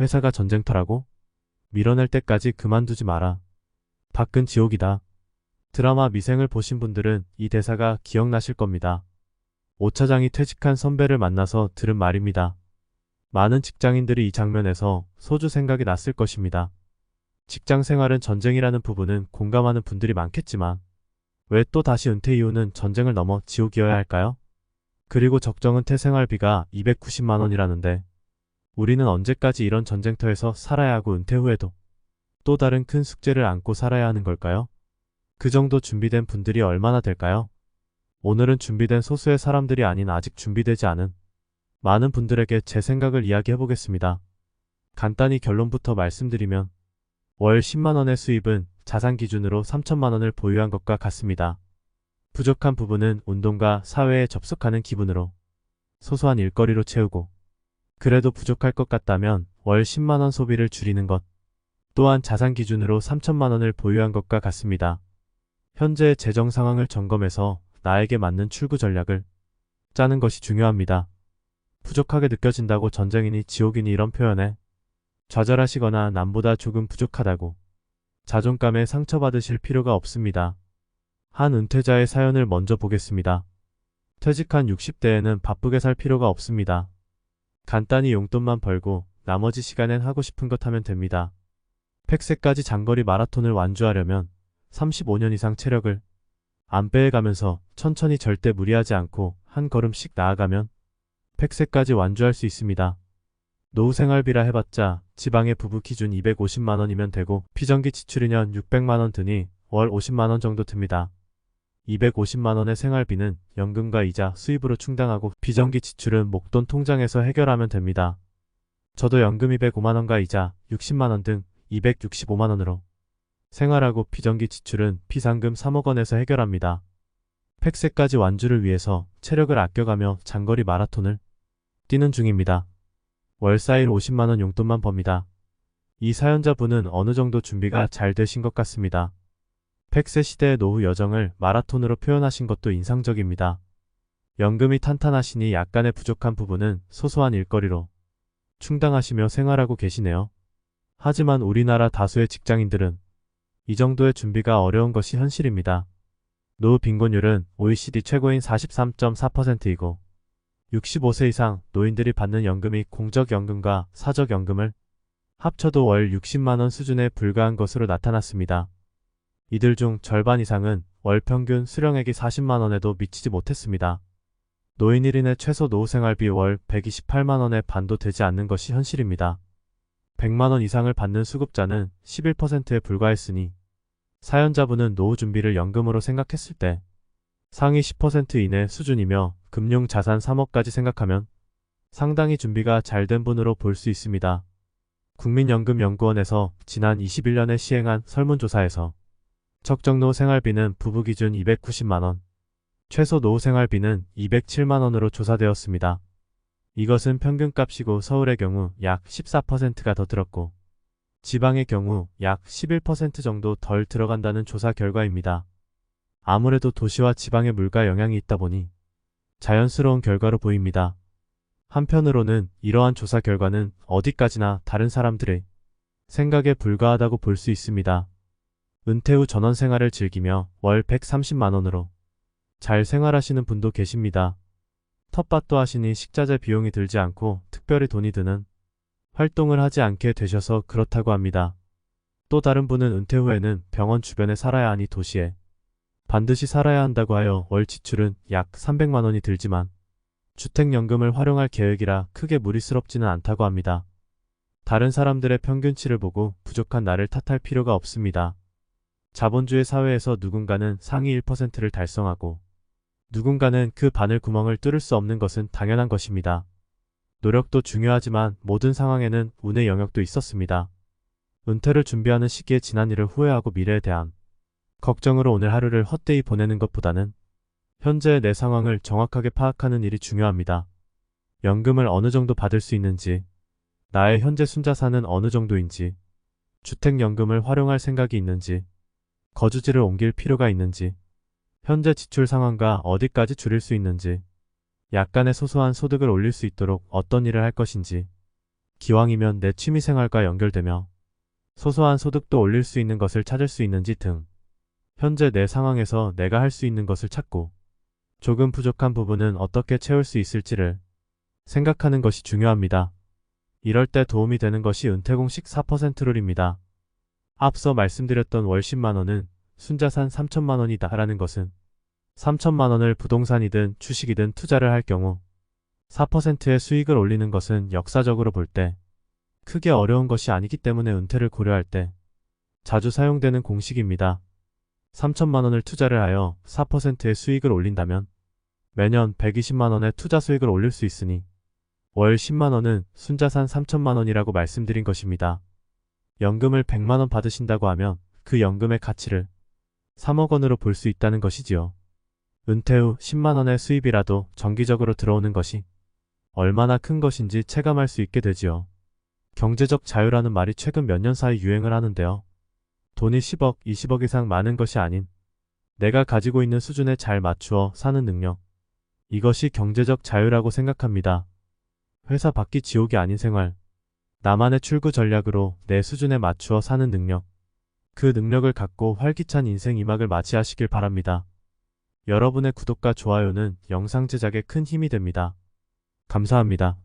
회사가 전쟁터라고? 밀어낼 때까지 그만두지 마라. 밖은 지옥이다. 드라마 미생을 보신 분들은 이 대사가 기억나실 겁니다. 오 차장이 퇴직한 선배를 만나서 들은 말입니다. 많은 직장인들이 이 장면에서 소주 생각이 났을 것입니다. 직장 생활은 전쟁이라는 부분은 공감하는 분들이 많겠지만 왜 또 다시 은퇴 이후는 전쟁을 넘어 지옥이어야 할까요? 그리고 적정 은퇴 생활비가 290만 원이라는데 우리는 언제까지 이런 전쟁터에서 살아야 하고 은퇴 후에도 또 다른 큰 숙제를 안고 살아야 하는 걸까요? 그 정도 준비된 분들이 얼마나 될까요? 오늘은 준비된 소수의 사람들이 아닌 아직 준비되지 않은 많은 분들에게 제 생각을 이야기해보겠습니다. 간단히 결론부터 말씀드리면 월 10만 원의 수입은 자산 기준으로 3천만 원을 보유한 것과 같습니다. 부족한 부분은 운동과 사회에 접속하는 기분으로 소소한 일거리로 채우고 그래도 부족할 것 같다면 월 10만 원 소비를 줄이는 것 또한 자산 기준으로 3천만 원을 보유한 것과 같습니다. 현재의 재정 상황을 점검해서 나에게 맞는 출구 전략을 짜는 것이 중요합니다. 부족하게 느껴진다고 전쟁이니 지옥이니 이런 표현에 좌절하시거나 남보다 조금 부족하다고 자존감에 상처받으실 필요가 없습니다. 한 은퇴자의 사연을 먼저 보겠습니다. 퇴직한 60대에는 바쁘게 살 필요가 없습니다. 간단히 용돈만 벌고 나머지 시간엔 하고 싶은 것 하면 됩니다. 100세까지 장거리 마라톤을 완주하려면 35년 이상 체력을 안 빼가면서 천천히 절대 무리하지 않고 한 걸음씩 나아가면 100세까지 완주할 수 있습니다. 노후 생활비라 해봤자 지방의 부부 기준 250만 원이면 되고 비정기 지출이면 600만 원 드니 월 50만 원 정도 듭니다. 250만 원의 생활비는 연금과 이자, 수입으로 충당하고 비정기 지출은 목돈 통장에서 해결하면 됩니다. 저도 연금 205만 원과 이자 60만 원 등 265만 원으로 생활하고 비정기 지출은 비상금 3억 원에서 해결합니다. 100세까지 완주를 위해서 체력을 아껴가며 장거리 마라톤을 뛰는 중입니다. 월 쌓일 50만 원 용돈만 법니다. 이 사연자분은 어느 정도 준비가 잘 되신 것 같습니다. 100세 시대의 노후 여정을 마라톤으로 표현하신 것도 인상적입니다. 연금이 탄탄하시니 약간의 부족한 부분은 소소한 일거리로 충당하시며 생활하고 계시네요. 하지만 우리나라 다수의 직장인들은 이 정도의 준비가 어려운 것이 현실입니다. 노후 빈곤율은 OECD 최고인 43.4%이고 65세 이상 노인들이 받는 연금이 공적연금과 사적연금을 합쳐도 월 60만 원 수준에 불과한 것으로 나타났습니다. 이들 중 절반 이상은 월 평균 수령액이 40만 원에도 미치지 못했습니다. 노인 1인의 최소 노후생활비 월 128만 원에 반도 되지 않는 것이 현실입니다. 100만 원 이상을 받는 수급자는 11%에 불과했으니 사연자분은 노후 준비를 연금으로 생각했을 때 상위 10% 이내 수준이며 금융자산 3억까지 생각하면 상당히 준비가 잘 된 분으로 볼 수 있습니다. 국민연금연구원에서 지난 21년에 시행한 설문조사에서 적정노후 생활비는 부부 기준 290만원, 최소 노후 생활비는 207만원으로 조사되었습니다. 이것은 평균값이고 서울의 경우 약 14%가 더 들었고 지방의 경우 약 11% 정도 덜 들어간다는 조사 결과입니다. 아무래도 도시와 지방의 물가 영향이 있다 보니 자연스러운 결과로 보입니다. 한편으로는 이러한 조사 결과는 어디까지나 다른 사람들의 생각에 불과하다고 볼 수 있습니다. 은퇴 후 전원생활을 즐기며 월 130만원으로 잘 생활하시는 분도 계십니다. 텃밭도 하시니 식자재 비용이 들지 않고 특별히 돈이 드는 활동을 하지 않게 되셔서 그렇다고 합니다. 또 다른 분은 은퇴 후에는 병원 주변에 살아야 하니 도시에 반드시 살아야 한다고 하여 월 지출은 약 300만 원이 들지만 주택연금을 활용할 계획이라 크게 무리스럽지는 않다고 합니다. 다른 사람들의 평균치를 보고 부족한 나를 탓할 필요가 없습니다. 자본주의 사회에서 누군가는 상위 1%를 달성하고 누군가는 그 바늘 구멍을 뚫을 수 없는 것은 당연한 것입니다. 노력도 중요하지만 모든 상황에는 운의 영역도 있었습니다. 은퇴를 준비하는 시기에 지난 일을 후회하고 미래에 대한 걱정으로 오늘 하루를 헛되이 보내는 것보다는 현재의 내 상황을 정확하게 파악하는 일이 중요합니다. 연금을 어느 정도 받을 수 있는지, 나의 현재 순자산은 어느 정도인지, 주택연금을 활용할 생각이 있는지, 거주지를 옮길 필요가 있는지, 현재 지출 상황과 어디까지 줄일 수 있는지, 약간의 소소한 소득을 올릴 수 있도록 어떤 일을 할 것인지, 기왕이면 내 취미생활과 연결되며 소소한 소득도 올릴 수 있는 것을 찾을 수 있는지 등 현재 내 상황에서 내가 할 수 있는 것을 찾고 조금 부족한 부분은 어떻게 채울 수 있을지를 생각하는 것이 중요합니다. 이럴 때 도움이 되는 것이 은퇴공식 4% 룰입니다. 앞서 말씀드렸던 월 10만 원은 순자산 3천만 원이다 라는 것은 3천만 원을 부동산이든 주식이든 투자를 할 경우 4%의 수익을 올리는 것은 역사적으로 볼 때 크게 어려운 것이 아니기 때문에 은퇴를 고려할 때 자주 사용되는 공식입니다. 3천만 원을 투자를 하여 4%의 수익을 올린다면 매년 120만 원의 투자 수익을 올릴 수 있으니 월 10만 원은 순자산 3천만 원이라고 말씀드린 것입니다. 연금을 100만 원 받으신다고 하면 그 연금의 가치를 3억 원으로 볼 수 있다는 것이지요. 은퇴 후 10만 원의 수입이라도 정기적으로 들어오는 것이 얼마나 큰 것인지 체감할 수 있게 되지요. 경제적 자유라는 말이 최근 몇 년 사이 유행을 하는데요. 돈이 10억, 20억 이상 많은 것이 아닌 내가 가지고 있는 수준에 잘 맞추어 사는 능력. 이것이 경제적 자유라고 생각합니다. 회사 밖이 지옥이 아닌 생활. 나만의 출구 전략으로 내 수준에 맞추어 사는 능력. 그 능력을 갖고 활기찬 인생 2막을 맞이하시길 바랍니다. 여러분의 구독과 좋아요는 영상 제작에 큰 힘이 됩니다. 감사합니다.